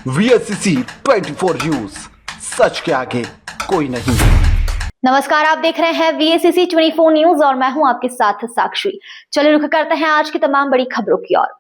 VSCC 24 news, सच के आगे कोई नहीं। नमस्कार, आप देख रहे हैं VSCC 24 न्यूज और मैं हूं आपके साथ साक्षी। चलिए रुख करते हैं आज की तमाम बड़ी खबरों की ओर।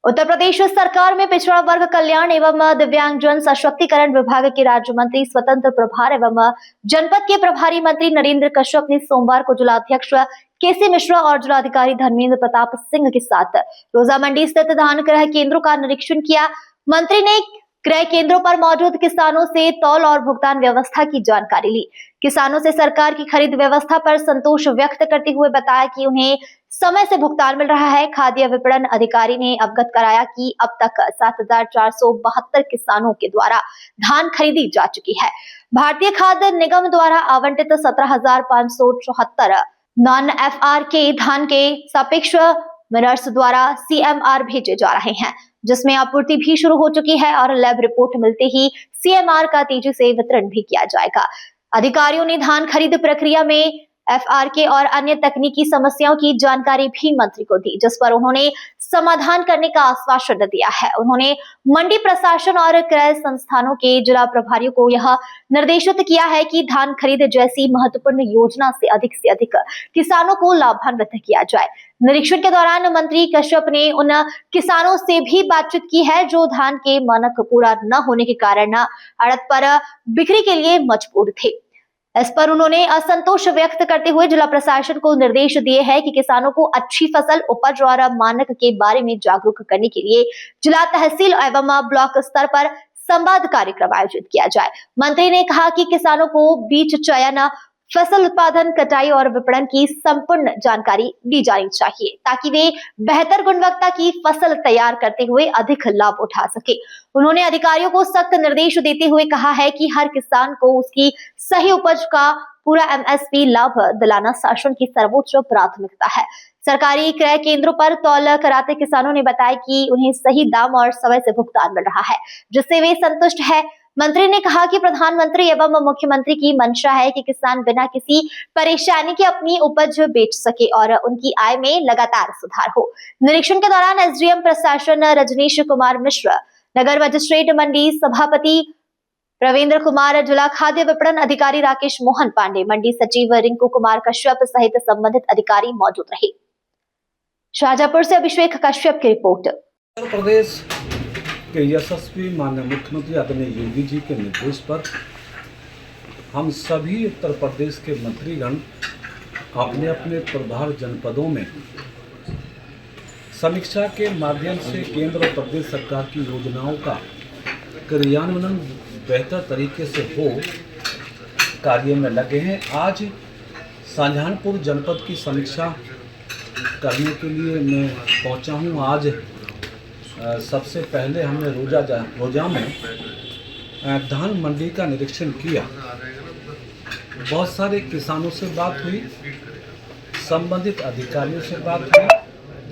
उत्तर प्रदेश सरकार में पिछड़ा वर्ग कल्याण एवं दिव्यांगजन सशक्तिकरण विभाग के राज्य मंत्री स्वतंत्र प्रभार एवं जनपद के प्रभारी मंत्री नरेंद्र कश्यप ने सोमवार को जिलाध्यक्ष केसी मिश्रा और जिलाधिकारी धर्मेंद्र प्रताप सिंह के साथ रोजा मंडी स्थित धान क्रय केंद्रों का निरीक्षण किया। मंत्री ने क्रय केंद्रों पर मौजूद किसानों से तौल और भुगतान व्यवस्था की जानकारी ली। किसानों से सरकार की खरीद व्यवस्था पर संतोष व्यक्त करते हुए बताया कि उन्हें समय से भुगतान मिल रहा है। खाद्य विपणन अधिकारी ने अवगत कराया कि अब तक 7,472 किसानों के द्वारा धान खरीदी जा चुकी है। भारतीय खाद्य निगम द्वारा आवंटित 17,574 नॉन FRK धान के सापेक्ष मिलर्स द्वारा CMR भेजे जा रहे हैं, जिसमें आपूर्ति भी शुरू हो चुकी है और लैब रिपोर्ट मिलते ही CMR का तेजी से वितरण भी किया जाएगा। अधिकारियों ने धान खरीद प्रक्रिया में FRK और अन्य तकनीकी समस्याओं की जानकारी भी मंत्री को दी, जिस पर उन्होंने समाधान करने का आश्वासन दिया है। उन्होंने मंडी प्रशासन और क्रय संस्थानों के जिला प्रभारियों को यह निर्देशित किया है कि धान खरीद जैसी महत्वपूर्ण योजना से अधिक किसानों को लाभान्वित किया जाए। निरीक्षण के दौरान मंत्री कश्यप ने उन किसानों से भी बातचीत की है जो धान के मानक पूरा न होने के कारण आड़त पर बिक्री के लिए मजबूर थे। इस पर उन्होंने असंतोष व्यक्त करते हुए जिला प्रशासन को निर्देश दिए हैं कि किसानों को अच्छी फसल उपज और मानक के बारे में जागरूक करने के लिए जिला तहसील एवं ब्लॉक स्तर पर संवाद कार्यक्रम आयोजित किया जाए। मंत्री ने कहा कि किसानों को बीज चयन, फसल उत्पादन, कटाई और विपणन की संपूर्ण जानकारी दी जानी चाहिए ताकि वे बेहतर गुणवत्ता की फसल तैयार करते हुए अधिक लाभ उठा सके। उन्होंने अधिकारियों को सख्त निर्देश देते हुए कहा है कि हर किसान को उसकी सही उपज का पूरा MSP लाभ दिलाना शासन की सर्वोच्च प्राथमिकता है। सरकारी क्रय केंद्रों पर तौल कराते किसानों ने बताया कि उन्हें सही दाम और समय से भुगतान मिल रहा है, जिससे वे संतुष्ट है। मंत्री ने कहा कि प्रधानमंत्री एवं मुख्यमंत्री की मंशा है कि किसान बिना किसी परेशानी के अपनी उपज बेच सके और उनकी आय में लगातार सुधार हो। निरीक्षण के दौरान SDM प्रशासन रजनीश कुमार मिश्र, नगर मजिस्ट्रेट मंडी सभापति रविंद्र कुमार, जिला खाद्य विपणन अधिकारी राकेश मोहन पांडे, मंडी सचिव रिंकू कुमार कश्यप सहित संबंधित अधिकारी मौजूद रहे। शाहजहांपुर से अभिषेक कश्यप की रिपोर्ट। उत्तर प्रदेश के यशस्वी माननीय मुख्यमंत्री आदरणीय योगी जी के निर्देश पर हम सभी उत्तर प्रदेश के मंत्रीगण अपने अपने प्रभार जनपदों में समीक्षा के माध्यम से केंद्र और प्रदेश सरकार की योजनाओं का क्रियान्वयन बेहतर तरीके से हो कार्य में लगे हैं। आज शाहजहांपुर जनपद की समीक्षा करने के लिए मैं पहुंचा हूं। आज सबसे पहले हमने रोजा में धान मंडी का निरीक्षण किया। बहुत सारे किसानों से बात हुई, संबंधित अधिकारियों से बात हुई,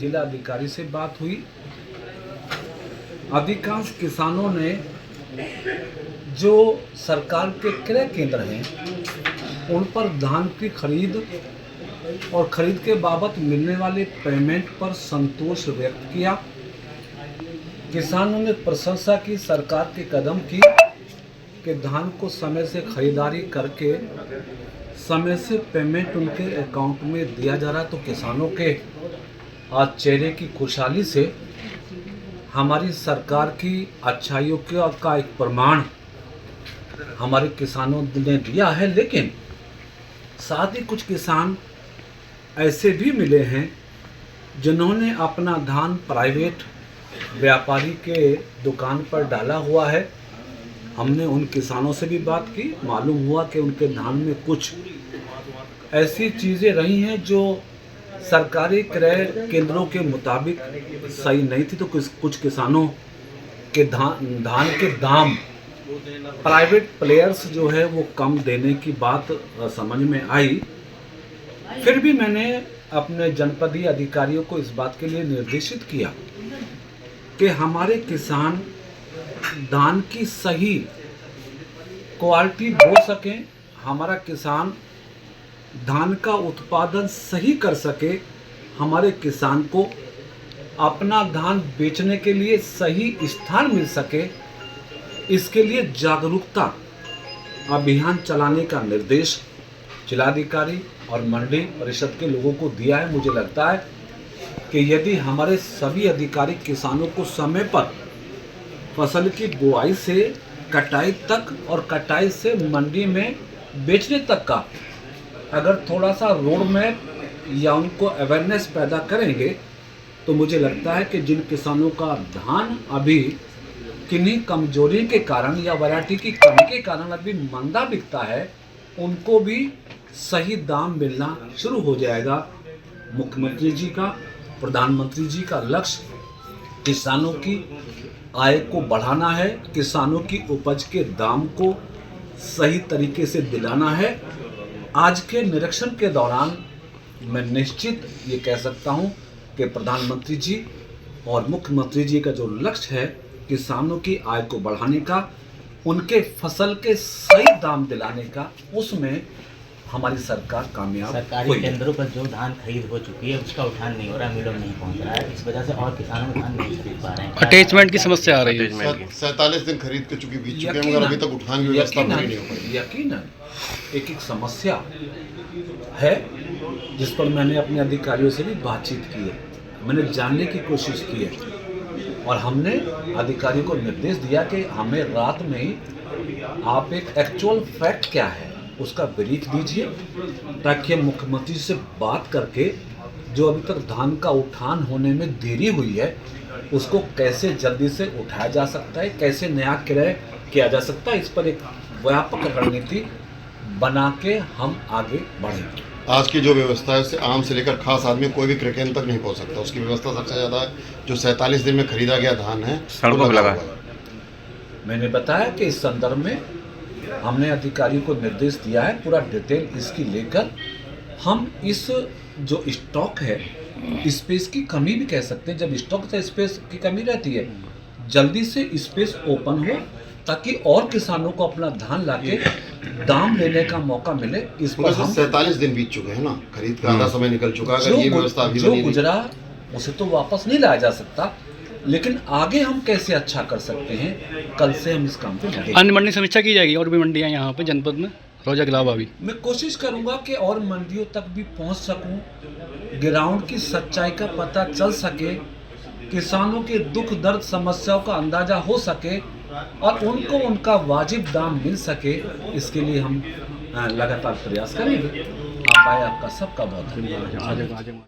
जिला अधिकारी से बात हुई। अधिकांश किसानों ने जो सरकार के क्रय केंद्र हैं उन पर धान की खरीद और खरीद के बाबत मिलने वाले पेमेंट पर संतोष व्यक्त किया। किसानों ने प्रशंसा की सरकार के कदम की कि धान को समय से खरीदारी करके समय से पेमेंट उनके अकाउंट में दिया जा रहा है। तो किसानों के आज चेहरे की खुशहाली से हमारी सरकार की अच्छाइयों का एक प्रमाण हमारे किसानों ने दिया है। लेकिन साथ ही कुछ किसान ऐसे भी मिले हैं जिन्होंने अपना धान प्राइवेट व्यापारी के दुकान पर डाला हुआ है। हमने उन किसानों से भी बात की, मालूम हुआ कि उनके धान में कुछ ऐसी चीज़ें रही हैं जो सरकारी क्रय केंद्रों के मुताबिक सही नहीं थी। तो कुछ किसानों के धान के दाम प्राइवेट प्लेयर्स जो है वो कम देने की बात समझ में आई। फिर भी मैंने अपने जनपदीय अधिकारियों को इस बात के लिए निर्देशित किया कि हमारे किसान धान की सही क्वालिटी बो सकें, हमारा किसान धान का उत्पादन सही कर सके, हमारे किसान को अपना धान बेचने के लिए सही स्थान मिल सके, इसके लिए जागरूकता अभियान चलाने का निर्देश जिलाधिकारी और मंडी परिषद के लोगों को दिया है। मुझे लगता है कि यदि हमारे सभी अधिकारी किसानों को समय पर फसल की बुआई से कटाई तक और कटाई से मंडी में बेचने तक का अगर थोड़ा सा रोड मैप या उनको अवेयरनेस पैदा करेंगे, तो मुझे लगता है कि जिन किसानों का धान अभी किन्हीं कमजोरी के कारण या वैरायटी की कमी के कारण अभी मंदा बिकता है, उनको भी सही दाम मिलना शुरू हो जाएगा। मुख्यमंत्री जी का, प्रधानमंत्री जी का लक्ष्य किसानों की आय को बढ़ाना है, किसानों की उपज के दाम को सही तरीके से दिलाना है। आज के निरीक्षण के दौरान मैं निश्चित ये कह सकता हूँ कि प्रधानमंत्री जी और मुख्यमंत्री जी का जो लक्ष्य है किसानों की आय को बढ़ाने का, उनके फसल के सही दाम दिलाने का, उसमें हमारी सरकार कामयाब सरकारी हुई है। केंद्रों पर जो धान खरीद हो चुकी है उसका उठान नहीं हो रहा, मिलों में नहीं पहुंच रहा है। इस वजह से और किसानों धान नहीं खरीद पा रहे हैं। अटैचमेंट की समस्या आ रही है। 47 दिन खरीद के चुकी बीत चुके हैं, मगर अभी तक उठान की व्यवस्था पूरी नहीं हो पाई। यकीनन एक एक समस्या है जिस पर मैंने अपने अधिकारियों से भी बातचीत की है, मैंने जानने की कोशिश की है और हमने अधिकारियों को निर्देश दिया कि हमें रात में ही आप एक एक्चुअल फैक्ट क्या है उसका ब्रीफ दीजिए, ताकि हम मुख्यमंत्री से बात करके जो अभी तक धान का उठान होने में देरी हुई है उसको कैसे जल्दी से उठाया जा सकता है, कैसे नया क्रय किया जा सकता है, इस पर एक व्यापक रणनीति बना के हम आगे बढ़ेंगे। आज की जो व्यवस्था है उससे आम से लेकर खास आदमी कोई भी क्रय केंद्र तक नहीं पहुंच सकता। उसकी व्यवस्था सबसे ज़्यादा है जो 47 दिन में खरीदा गया धान है सड़कों पर लगा। मैंने बताया कि इस संदर्भ में हमने अधिकारियों को निर्देश दिया है, पूरा डिटेल इसकी लेकर हम इस जो स्टॉक है, स्पेस की कमी भी कह सकते हैं, जब स्टॉक से स्पेस की कमी रहती है, जल्दी से स्पेस ओपन हो ताकि और किसानों को अपना धान लाके दाम लेने का मौका मिले। इस पर हम 47 दिन बीत चुके हैं ना, खरीद का आधा समय निकल चुका है। अगर ये व्यवस्था अभी जो बनी नहीं, गुजरा उसे तो वापस नहीं लाया जा सकता, लेकिन आगे हम कैसे अच्छा कर सकते हैं, कल से हम इस काम पे लगेंगे। अन्य मंडी समीक्षा की जाएगी और भी मंडियां यहाँ पे जनपद में रोजा के अलावा भी। मैं कोशिश करूंगा कि और मंडियों तक भी पहुंच सकूं, ग्राउंड की सच्चाई का पता चल सके, किसानों के दुख दर्द समस्याओं का अंदाजा हो सके और उनको उनका वाजिब दाम मिल सके। इसके लिए हम लगातार प्रयास करेंगे। आप आए, आपका सबका बहुत धन्यवाद।